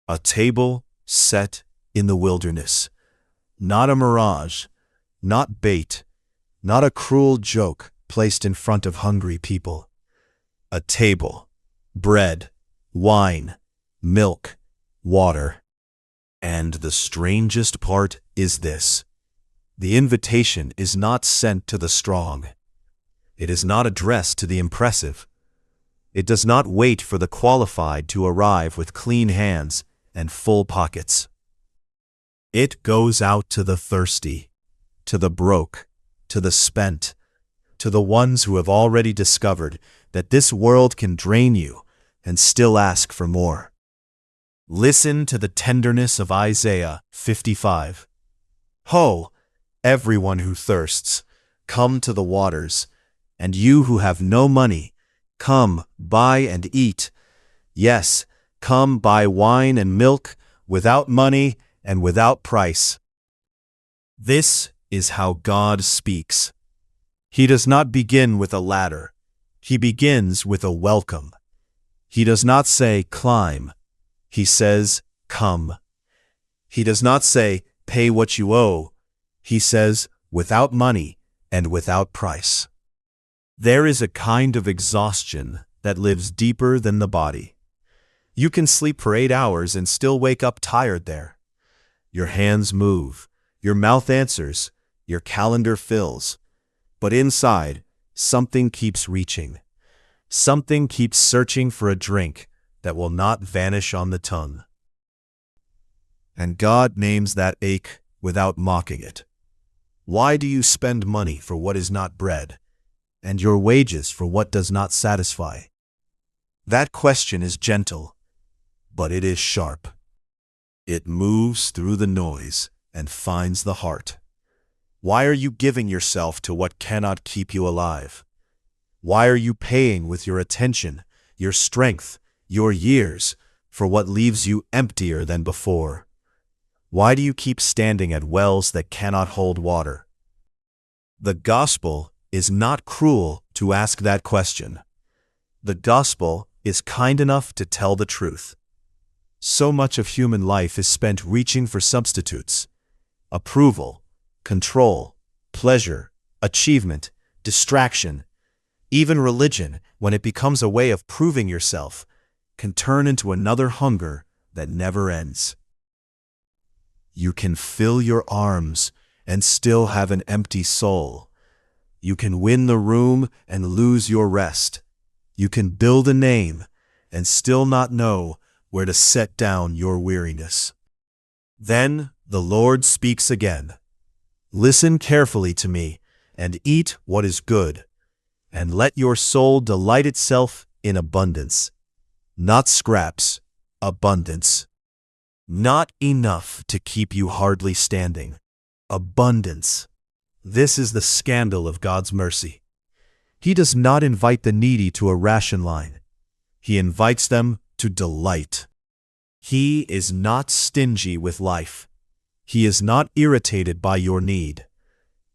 A table set in the wilderness. Not a mirage, not bait, not a cruel joke placed in front of hungry people. A table, bread, wine, milk, water. And the strangest part is this: the invitation is not sent to the strong. It is not addressed to the impressive. It does not wait for the qualified to arrive with clean hands and full pockets. It goes out to the thirsty, to the broke, to the spent, to the ones who have already discovered that this world can drain you and still ask for more. Listen to the tenderness of Isaiah 55. Ho, everyone who thirsts, come to the waters, and you who have no money, come, buy and eat. Yes, come buy wine and milk without money and without price. This is how God speaks. He does not begin with a ladder. He begins with a welcome. He does not say, climb. He says, come. He does not say, pay what you owe. He says, without money and without price. There is a kind of exhaustion that lives deeper than the body. You can sleep for 8 hours and still wake up tired there. Your hands move, your mouth answers, your calendar fills. But inside, something keeps reaching. Something keeps searching for a drink that will not vanish on the tongue. And God names that ache without mocking it. Why do you spend money for what is not bread, and your wages for what does not satisfy? That question is gentle, but it is sharp. It moves through the noise and finds the heart. Why are you giving yourself to what cannot keep you alive? Why are you paying with your attention, your strength, your years, for what leaves you emptier than before? Why do you keep standing at wells that cannot hold water? The gospel is not cruel to ask that question. The gospel is kind enough to tell the truth. So much of human life is spent reaching for substitutes: approval, control, pleasure, achievement, distraction. Even religion, when it becomes a way of proving yourself, can turn into another hunger that never ends. You can fill your arms and still have an empty soul. You can win the room and lose your rest. You can build a name and still not know where to set down your weariness. Then the Lord speaks again. Listen carefully to me and eat what is good, and let your soul delight itself in abundance. Not scraps, abundance. Not enough to keep you hardly standing. Abundance. This is the scandal of God's mercy. He does not invite the needy to a ration line. He invites them to delight. He is not stingy with life. He is not irritated by your need.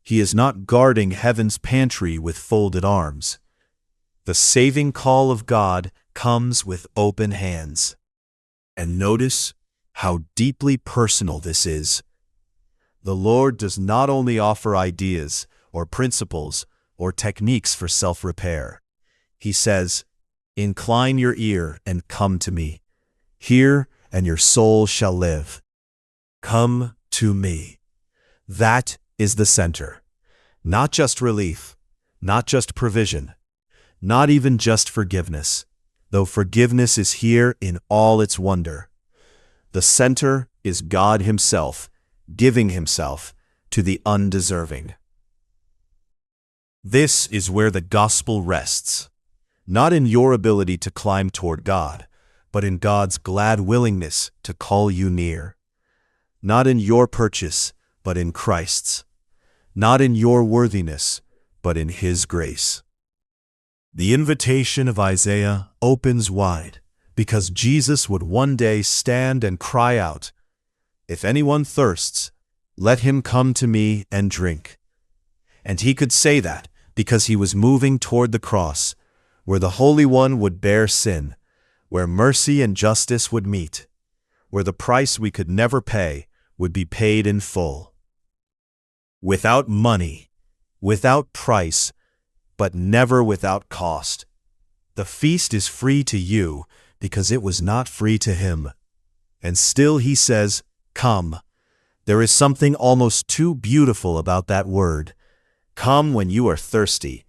He is not guarding heaven's pantry with folded arms. The saving call of God comes with open hands. And notice how deeply personal this is. The Lord does not only offer ideas or principles or techniques for self-repair. He says, incline your ear and come to me. Hear, and your soul shall live. Come to me. That is the center. Not just relief, not just provision, not even just forgiveness, though forgiveness is here in all its wonder. The center is God Himself, giving Himself to the undeserving. This is where the gospel rests, not in your ability to climb toward God, but in God's glad willingness to call you near. Not in your purchase, but in Christ's. Not in your worthiness, but in His grace. The invitation of Isaiah opens wide, because Jesus would one day stand and cry out, "If anyone thirsts, let him come to me and drink." And He could say that because He was moving toward the cross, where the Holy One would bear sin, where mercy and justice would meet, where the price we could never pay would be paid in full. Without money, without price, but never without cost. The feast is free to you because it was not free to him. And still he says, "Come." There is something almost too beautiful about that word. Come when you are thirsty.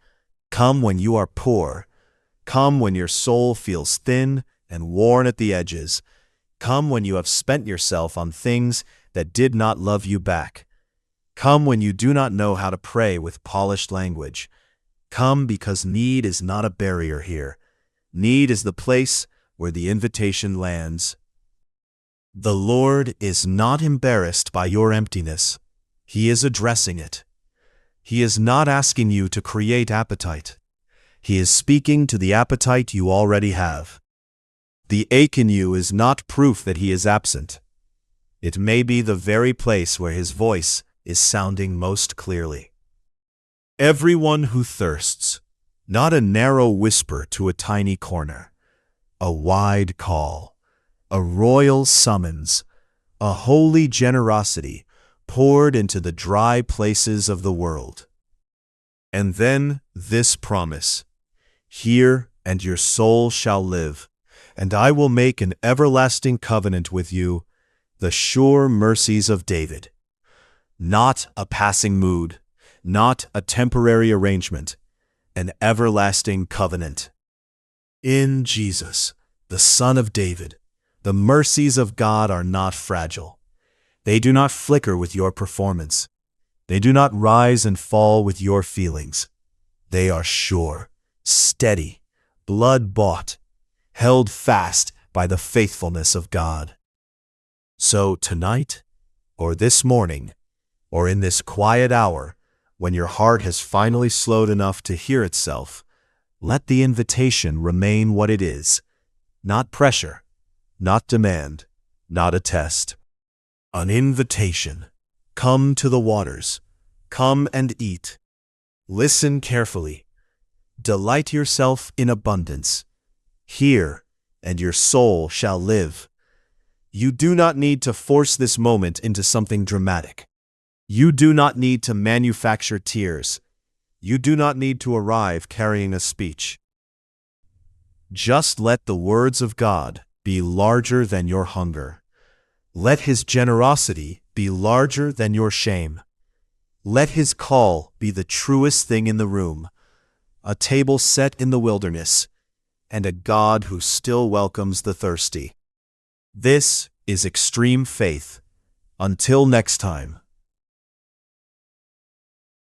Come when you are poor. Come when your soul feels thin and worn at the edges. Come when you have spent yourself on things that did not love you back. Come when you do not know how to pray with polished language. Come because need is not a barrier here. Need is the place where the invitation lands. The Lord is not embarrassed by your emptiness. He is addressing it. He is not asking you to create appetite. He is speaking to the appetite you already have. The ache in you is not proof that he is absent. It may be the very place where his voice is sounding most clearly. Everyone who thirsts, not a narrow whisper to a tiny corner, a wide call, a royal summons, a holy generosity poured into the dry places of the world. And then this promise, "Hear, and your soul shall live, and I will make an everlasting covenant with you, the sure mercies of David." Not a passing mood, not a temporary arrangement, an everlasting covenant. In Jesus, the Son of David, the mercies of God are not fragile. They do not flicker with your performance. They do not rise and fall with your feelings. They are sure, steady, blood-bought, held fast by the faithfulness of God. So tonight, or this morning, or in this quiet hour, when your heart has finally slowed enough to hear itself, let the invitation remain what it is, not pressure, not demand, not a test. An invitation. Come to the waters. Come and eat. Listen carefully. Delight yourself in abundance. Hear, and your soul shall live. You do not need to force this moment into something dramatic. You do not need to manufacture tears. You do not need to arrive carrying a speech. Just let the words of God be larger than your hunger. Let his generosity be larger than your shame. Let his call be the truest thing in the room, a table set in the wilderness, and a God who still welcomes the thirsty. This is extreme faith. Until next time.